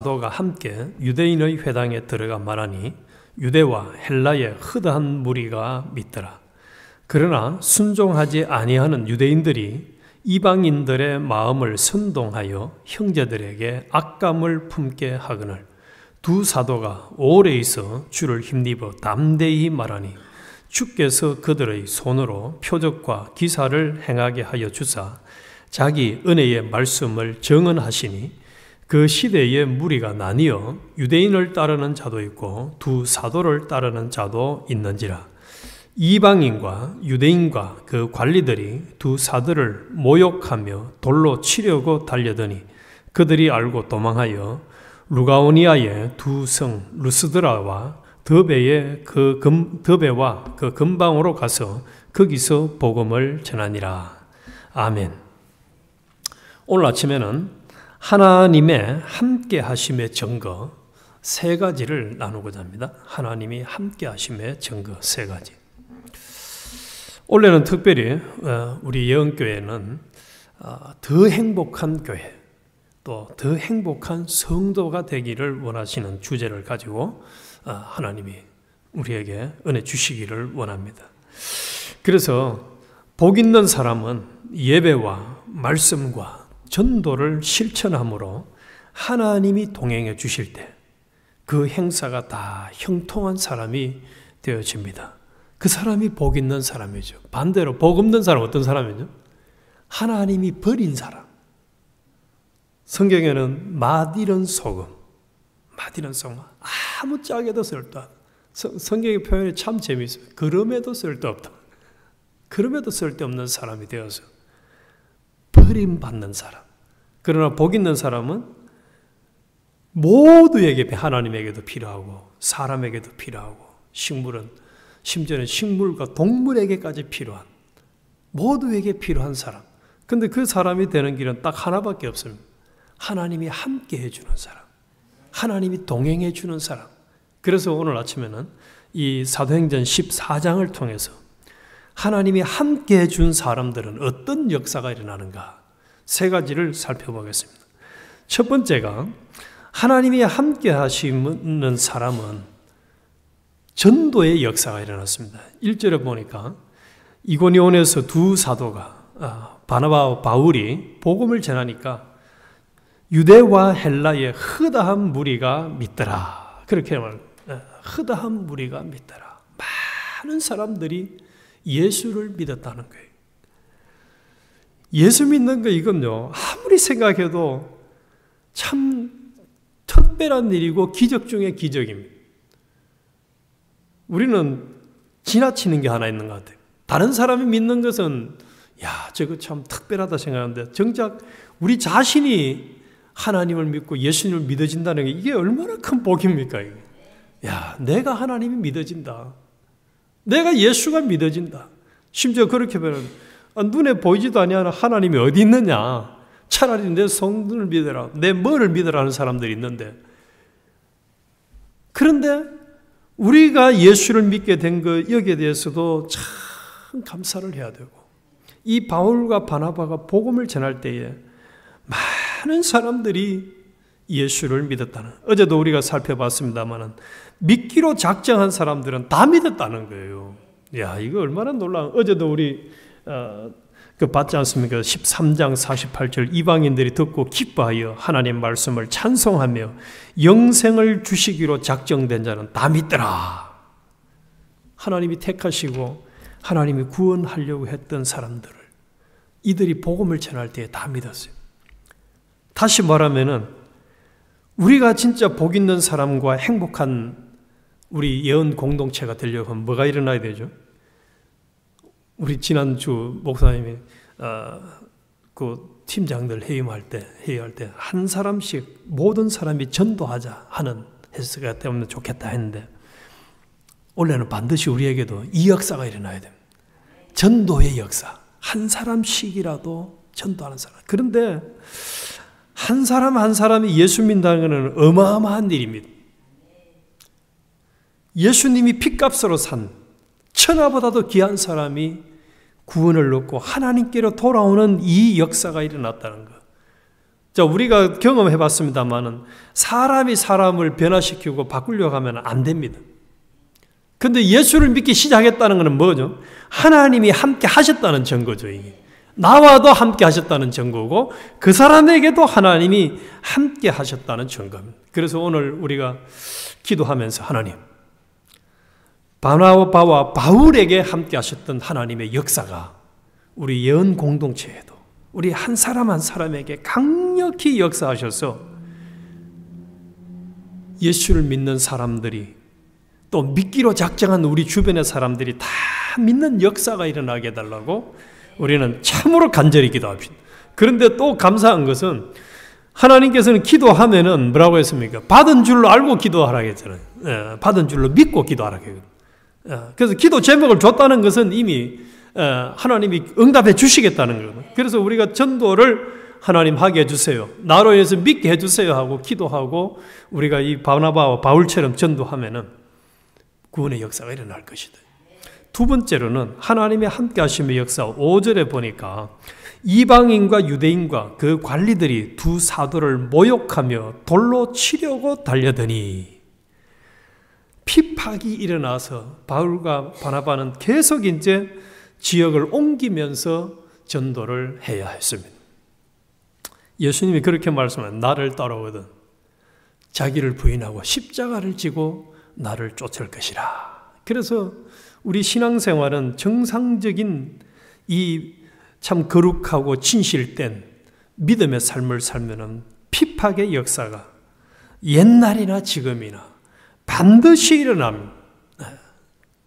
사도가 함께 유대인의 회당에 들어가 말하니 유대와 헬라의 허다한 무리가 믿더라. 그러나 순종하지 아니하는 유대인들이 이방인들의 마음을 선동하여 형제들에게 악감을 품게 하거늘 두 사도가 오래 있어 주를 힘입어 담대히 말하니 주께서 그들의 손으로 표적과 기사를 행하게 하여 주사 자기 은혜의 말씀을 정언하시니 그 시대의 무리가 나뉘어 유대인을 따르는 자도 있고 두 사도를 따르는 자도 있는지라. 이방인과 유대인과 그 관리들이 두 사도를 모욕하며 돌로 치려고 달려더니 그들이 알고 도망하여 루가오니아의 두 성 루스드라와 더베와 그 근방으로 가서 거기서 복음을 전하니라. 아멘. 오늘 아침에는 하나님의 함께 하심의 증거 세 가지를 나누고자 합니다. 하나님이 함께 하심의 증거 세 가지. 올해는 특별히 우리 예언교회는 더 행복한 교회, 또 더 행복한 성도가 되기를 원하시는 주제를 가지고 하나님이 우리에게 은혜 주시기를 원합니다. 그래서 복 있는 사람은 예배와 말씀과 전도를 실천함으로 하나님이 동행해 주실 때 그 행사가 다 형통한 사람이 되어집니다. 그 사람이 복 있는 사람이죠. 반대로 복 없는 사람은 어떤 사람이죠? 하나님이 버린 사람. 성경에는 맛이런 소금, 아무짝에도 쓸데없다. 성경의 표현이 참 재미있어요. 그럼에도 쓸데없다. 그럼에도 쓸데없는 사람이 되어서 버림받는 사람. 그러나 복 있는 사람은 모두에게, 하나님에게도 필요하고 사람에게도 필요하고 식물은 심지어는 식물과 동물에게까지 필요한, 모두에게 필요한 사람. 근데 그 사람이 되는 길은 딱 하나밖에 없습니다. 하나님이 함께 해주는 사람, 하나님이 동행해 주는 사람. 그래서 오늘 아침에는 이 사도행전 14장을 통해서 하나님이 함께 해준 사람들은 어떤 역사가 일어나는가 세 가지를 살펴보겠습니다. 첫 번째가 하나님이 함께 하시는 사람은 전도의 역사가 일어났습니다. 1절에 보니까 이고니온에서 두 사도가 바나바와 바울이 복음을 전하니까 유대와 헬라의 허다한 무리가 믿더라. 그렇게 말합니다. 허다한 무리가 믿더라. 많은 사람들이 예수를 믿었다는 거예요. 예수 믿는 거 이건요, 아무리 생각해도 참 특별한 일이고 기적 중에 기적입니다. 우리는 지나치는 게 하나 있는 것 같아요. 다른 사람이 믿는 것은 야, 저거 참 특별하다 생각하는데 정작 우리 자신이 하나님을 믿고 예수님을 믿어진다는 게 이게 얼마나 큰 복입니까? 이게. 야, 내가 하나님이 믿어진다. 내가 예수가 믿어진다. 심지어 그렇게 보면 눈에 보이지도 아니하는 하나님이 어디 있느냐. 차라리 내 성도를 믿어라. 내 뭐를 믿어라 하는 사람들이 있는데. 그런데 우리가 예수를 믿게 된 거 여기에 대해서도 참 감사를 해야 되고 이 바울과 바나바가 복음을 전할 때에 많은 사람들이 예수를 믿었다는, 어제도 우리가 살펴봤습니다만 믿기로 작정한 사람들은 다 믿었다는 거예요. 야, 이거 얼마나 놀라운. 어제도 우리 봤지 않습니까? 13장 48절 이방인들이 듣고 기뻐하여 하나님 말씀을 찬송하며 영생을 주시기로 작정된 자는 다 믿더라. 하나님이 택하시고 하나님이 구원하려고 했던 사람들을 이들이 복음을 전할 때에 다 믿었어요. 다시 말하면은 우리가 진짜 복 있는 사람과 행복한 우리 예언 공동체가 되려고 하면 뭐가 일어나야 되죠? 우리 지난주 목사님이 그 팀장들 회의할 때 한 사람씩 모든 사람이 전도하자 하는 해석이 되면 좋겠다 했는데 원래는 반드시 우리에게도 이 역사가 일어나야 됩니다. 전도의 역사. 한 사람씩이라도 전도하는 사람. 그런데 한 사람 한 사람이 예수 믿는다는 것은 어마어마한 일입니다. 예수님이 핏값으로 산 천하보다도 귀한 사람이 구원을 얻고 하나님께로 돌아오는 이 역사가 일어났다는 것. 자, 우리가 경험해 봤습니다만은 사람이 사람을 변화시키고 바꾸려고 하면 안 됩니다. 근데 예수를 믿기 시작했다는 것은 뭐죠? 하나님이 함께 하셨다는 증거죠, 이게. 나와도 함께 하셨다는 증거고 그 사람에게도 하나님이 함께 하셨다는 증거입니다. 그래서 오늘 우리가 기도하면서 하나님, 바나바와 바울에게 함께 하셨던 하나님의 역사가 우리 예언 공동체에도 우리 한 사람 한 사람에게 강력히 역사하셔서 예수를 믿는 사람들이 또 믿기로 작정한 우리 주변의 사람들이 다 믿는 역사가 일어나게 해달라고 우리는 참으로 간절히 기도합시다. 그런데 또 감사한 것은 하나님께서는 기도하면은 뭐라고 했습니까? 받은 줄로 알고 기도하라고 했잖아요. 받은 줄로 믿고 하라고 했거든요. 그래서 기도 제목을 줬다는 것은 이미 하나님이 응답해 주시겠다는 거예요. 그래서 우리가 전도를 하나님 하게 해주세요. 나로 인해서 믿게 해주세요 하고 기도하고 우리가 이 바나바와 바울처럼 전도하면은 구원의 역사가 일어날 것이다. 두 번째로는 하나님의 함께 하심의 역사 5절에 보니까 이방인과 유대인과 그 관리들이 두 사도를 모욕하며 돌로 치려고 달려드니 핍박이 일어나서 바울과 바나바는 계속 이제 지역을 옮기면서 전도를 해야 했습니다. 예수님이 그렇게 말씀하셨습니다. 나를 따라오거든 자기를 부인하고 십자가를 지고 나를 쫓을 것이라. 그래서 우리 신앙생활은 정상적인 이 참 거룩하고 진실된 믿음의 삶을 살면은 핍박의 역사가 옛날이나 지금이나 반드시 일어납니다.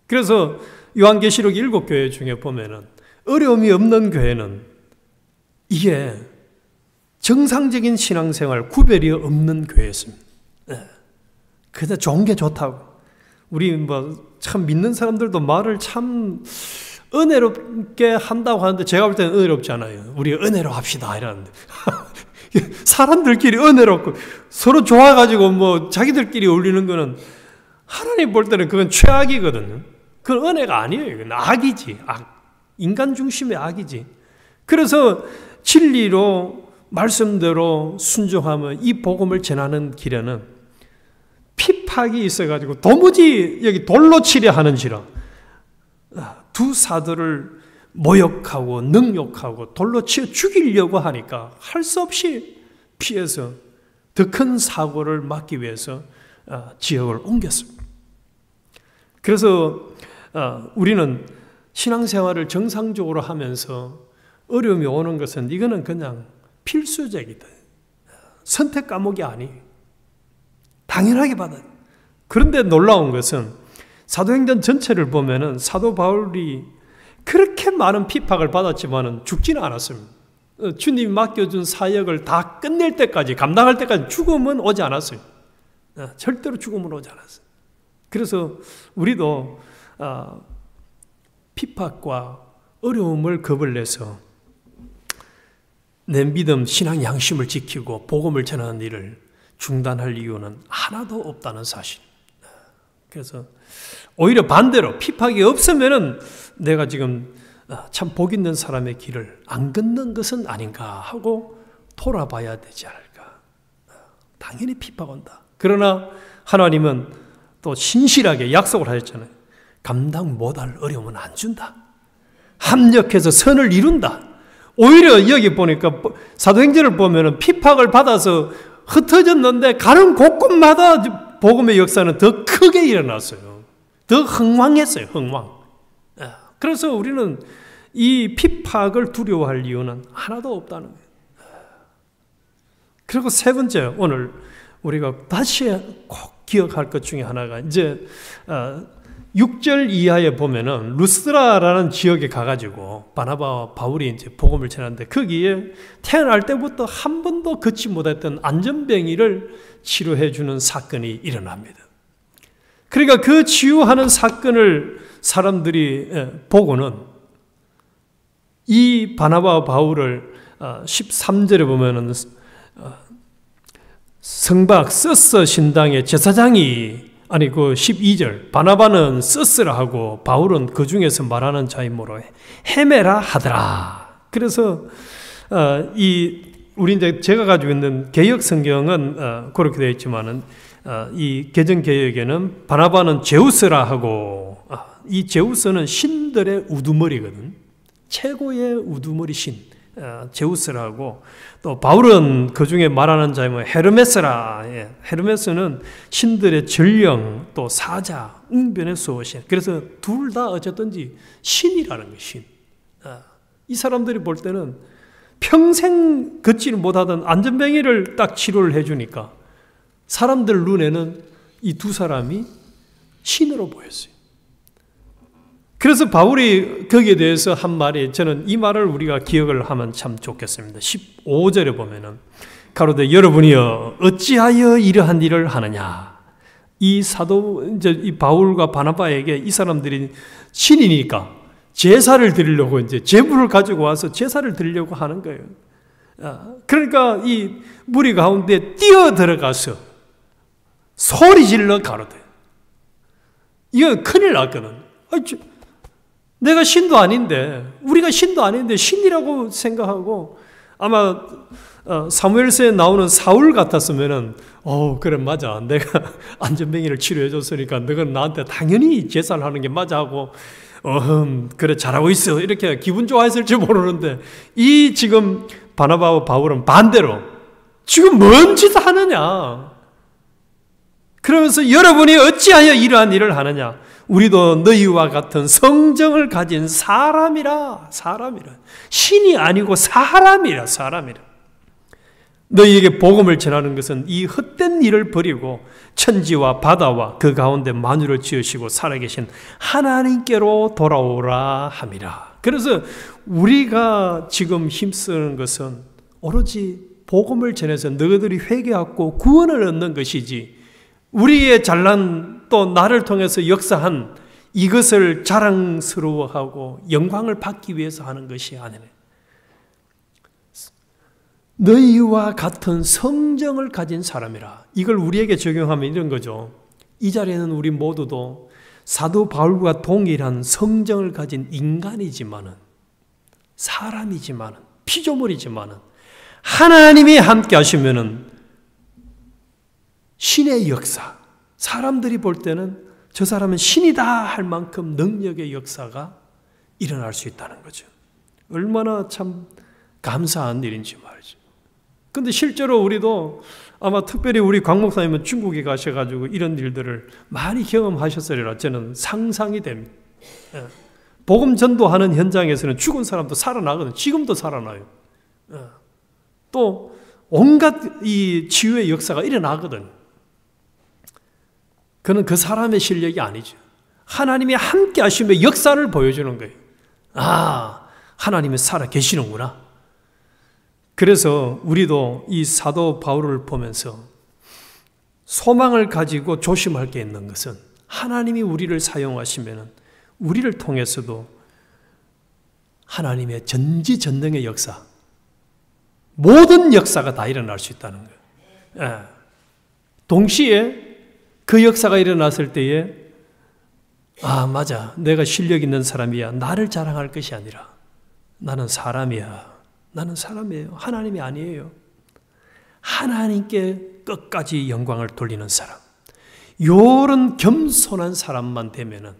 그래서 요한계시록 7교회 중에 보면은 어려움이 없는 교회는 이게 정상적인 신앙생활 구별이 없는 교회였습니다. 그래서 좋은 게 좋다고. 우리 참 믿는 사람들도 말을 참 은혜롭게 한다고 하는데 제가 볼 때는 은혜롭지 않아요. 우리 은혜로 합시다 이러는데 사람들끼리 은혜롭고 서로 좋아가지고 자기들끼리 올리는 거는 하나님 볼 때는 그건 최악이거든요. 그건 은혜가 아니에요. 그건 악이지. 악. 인간 중심의 악이지. 그래서 진리로 말씀대로 순종하면 이 복음을 전하는 길에는 핍박이 있어가지고 도무지 여기 돌로 치려 하는지라 두 사도를 모욕하고 능욕하고 돌로 치어 죽이려고 하니까 할 수 없이 피해서 더 큰 사고를 막기 위해서 지역을 옮겼습니다. 그래서 우리는 신앙생활을 정상적으로 하면서 어려움이 오는 것은 이거는 그냥 필수적이다. 선택 과목이 아니에요. 당연하게 받아요. 그런데 놀라운 것은 사도행전 전체를 보면은 사도 바울이 그렇게 많은 핍박을 받았지만은 죽지는 않았습니다. 주님이 맡겨준 사역을 다 끝낼 때까지, 감당할 때까지 죽음은 오지 않았어요. 절대로 죽음은 오지 않았어요. 그래서 우리도 핍박과 어려움을 겁을 내서 내 믿음, 신앙 양심을 지키고 복음을 전하는 일을 중단할 이유는 하나도 없다는 사실. 그래서 오히려 반대로 핍박이 없으면은 내가 지금 참 복 있는 사람의 길을 안 걷는 것은 아닌가 하고 돌아봐야 되지 않을까. 당연히 핍박 온다. 그러나 하나님은 또 신실하게 약속을 하셨잖아요. 감당 못할 어려움은 안 준다. 합력해서 선을 이룬다. 오히려 여기 보니까 사도행전을 보면은 핍박을 받아서 흩어졌는데 가는 곳곳마다 복음의 역사는 더 크게 일어났어요. 더 흥왕했어요. 흥왕. 그래서 우리는 이 핍박을 두려워할 이유는 하나도 없다는 거예요. 그리고 세 번째, 오늘 우리가 다시 꼭 기억할 것 중에 하나가 이제 6절 이하에 보면은 루스드라라는 지역에 가가지고 바나바와 바울이 이제 복음을 전하는데 거기에 태어날 때부터 한 번도 걷지 못했던 안전병이를 치료해주는 사건이 일어납니다. 그러니까 그 치유하는 사건을 사람들이 보고는 이 바나바와 바울을 13절에 보면은 성박 서서 신당의 제사장이 아니 그 12절 바나바는 서스라 하고 바울은 그 중에서 말하는 자이므로 헤매라 하더라. 그래서 이 우리 이제 제가 가지고 있는 개역 성경은 그렇게 되어 있지만은 이 개정 개역에는 바나바는 제우스라 하고 이 제우스는 신들의 우두머리거든. 최고의 우두머리 신 제우스라고, 또 바울은 그 중에 말하는 자면 헤르메스라. 헤르메스는 신들의 전령, 또 사자, 웅변의 수호신. 그래서 둘 다 어쨌든지 신이라는 거예요. 신. 이 사람들이 볼 때는 평생 걷지를 못하던 안전뱅이를 딱 치료를 해주니까 사람들 눈에는 이 두 사람이 신으로 보였어요. 그래서 바울이 거기에 대해서 한 말이, 저는 이 말을 우리가 기억을 하면 참 좋겠습니다. 15절에 보면은 가로되 여러분이여 어찌하여 이러한 일을 하느냐. 이 사도 이제 이 바울과 바나바에게 이 사람들이 신이니까 제사를 드리려고 이제 제물을 가지고 와서 제사를 드리려고 하는 거예요. 그러니까 이 무리 가운데 뛰어 들어가서 소리 질러 가로되. 이거 큰일 났거든. 내가 신도 아닌데, 우리가 신도 아닌데 신이라고 생각하고, 아마 사무엘서에 나오는 사울 같았으면은 그래 맞아, 내가 안전뱅이를 치료해 줬으니까 너는 나한테 당연히 제사를 하는 게 맞아 하고 그래 잘하고 있어 이렇게 기분 좋아했을지 모르는데, 이 지금 바나바와 바울은 반대로 지금 뭔 짓을 하느냐, 그러면서 여러분이 어찌하여 이러한 일을 하느냐, 우리도 너희와 같은 성정을 가진 사람이라. 신이 아니고 사람이라. 너희에게 복음을 전하는 것은 이 헛된 일을 버리고 천지와 바다와 그 가운데 만유를 지으시고 살아계신 하나님께로 돌아오라 함이라. 그래서 우리가 지금 힘쓰는 것은 오로지 복음을 전해서 너희들이 회개하고 구원을 얻는 것이지, 우리의 잘난 또 나를 통해서 역사한 이것을 자랑스러워하고 영광을 받기 위해서 하는 것이 아니네. 너희와 같은 성정을 가진 사람이라. 이걸 우리에게 적용하면 이런 거죠. 이 자리에는 우리 모두도 사도 바울과 동일한 성정을 가진 인간이지만은, 사람이지만은, 피조물이지만은 하나님이 함께 하시면은 신의 역사, 사람들이 볼 때는 저 사람은 신이다 할 만큼 능력의 역사가 일어날 수 있다는 거죠. 얼마나 참 감사한 일인지 말이죠. 근데 실제로 우리도 아마 특별히 우리 곽 목사님은 중국에 가셔가지고 이런 일들을 많이 경험하셨으리라 저는 상상이 됩니다. 복음 전도하는 현장에서는 죽은 사람도 살아나거든요. 지금도 살아나요. 또 온갖 이 치유의 역사가 일어나거든요. 그는 그 사람의 실력이 아니죠. 하나님이 함께 하시며 역사를 보여주는 거예요. 하나님이 살아 계시는구나. 그래서 우리도 이 사도 바울을 보면서 소망을 가지고 조심할 게 있는 것은, 하나님이 우리를 사용하시면 우리를 통해서도 하나님의 전지전능의 역사, 모든 역사가 다 일어날 수 있다는 거예요. 동시에 그 역사가 일어났을 때에 맞아, 내가 실력 있는 사람이야, 나를 자랑할 것이 아니라 나는 사람이야, 나는 사람이에요, 하나님이 아니에요. 하나님께 끝까지 영광을 돌리는 사람, 이런 겸손한 사람만 되면은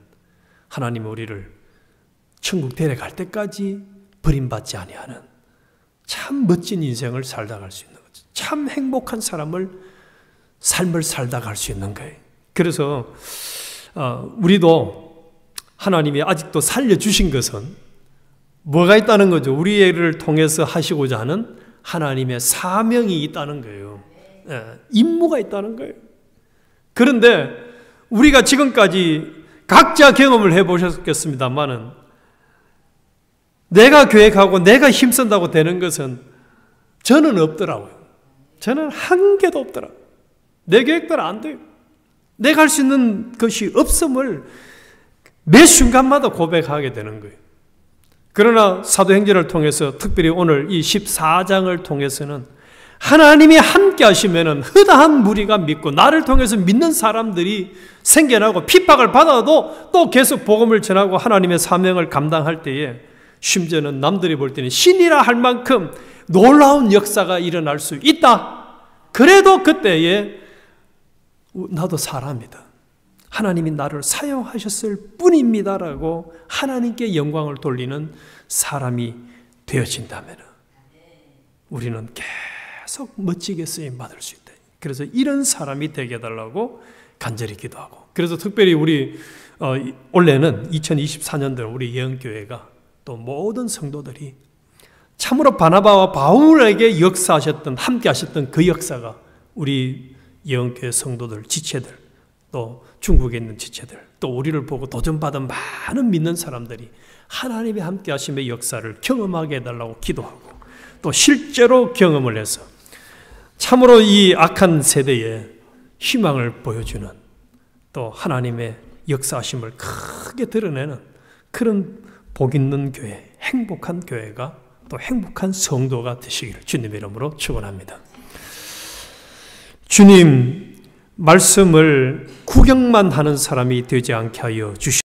하나님이 우리를 천국 데려갈 때까지 버림받지 아니하는 참 멋진 인생을 살다 갈 수 있는 거죠. 참 행복한 삶을 살다 갈 수 있는 거예요. 그래서 우리도 하나님이 아직도 살려주신 것은 뭐가 있다는 거죠? 우리를 통해서 하시고자 하는 하나님의 사명이 있다는 거예요. 임무가 있다는 거예요. 그런데 우리가 지금까지 각자 경험을 해보셨겠습니다만은, 내가 계획하고 내가 힘쓴다고 되는 것은 저는 없더라고요. 저는 한 개도 없더라고요. 내 계획대로 안 돼요. 내가 할 수 있는 것이 없음을 매 순간마다 고백하게 되는 거예요. 그러나 사도행전을 통해서, 특별히 오늘 이 14장을 통해서는 하나님이 함께 하시면은 허다한 무리가 믿고 나를 통해서 믿는 사람들이 생겨나고, 핍박을 받아도 또 계속 복음을 전하고 하나님의 사명을 감당할 때에 심지어는 남들이 볼 때는 신이라 할 만큼 놀라운 역사가 일어날 수 있다. 그래도 그때에 나도 사람이다. 하나님이 나를 사용하셨을 뿐입니다라고 하나님께 영광을 돌리는 사람이 되어진다면 우리는 계속 멋지게 쓰임받을 수 있다. 그래서 이런 사람이 되게 해달라고 간절히 기도하고, 그래서 특별히 우리 올해는 2024년도 우리 예언교회가 또 모든 성도들이 참으로 바나바와 바울에게 역사하셨던, 함께 하셨던 그 역사가 우리 예언교회 성도들, 지체들, 또 중국에 있는 지체들, 또 우리를 보고 도전받은 많은 믿는 사람들이 하나님의 함께 하심의 역사를 경험하게 해달라고 기도하고, 또 실제로 경험을 해서 참으로 이 악한 세대에 희망을 보여주는, 또 하나님의 역사하심을 크게 드러내는 그런 복 있는 교회, 행복한 교회가, 또 행복한 성도가 되시기를 주님의 이름으로 축원합니다. 주님, 말씀을 구경만 하는 사람이 되지 않게 하여 주시옵소서.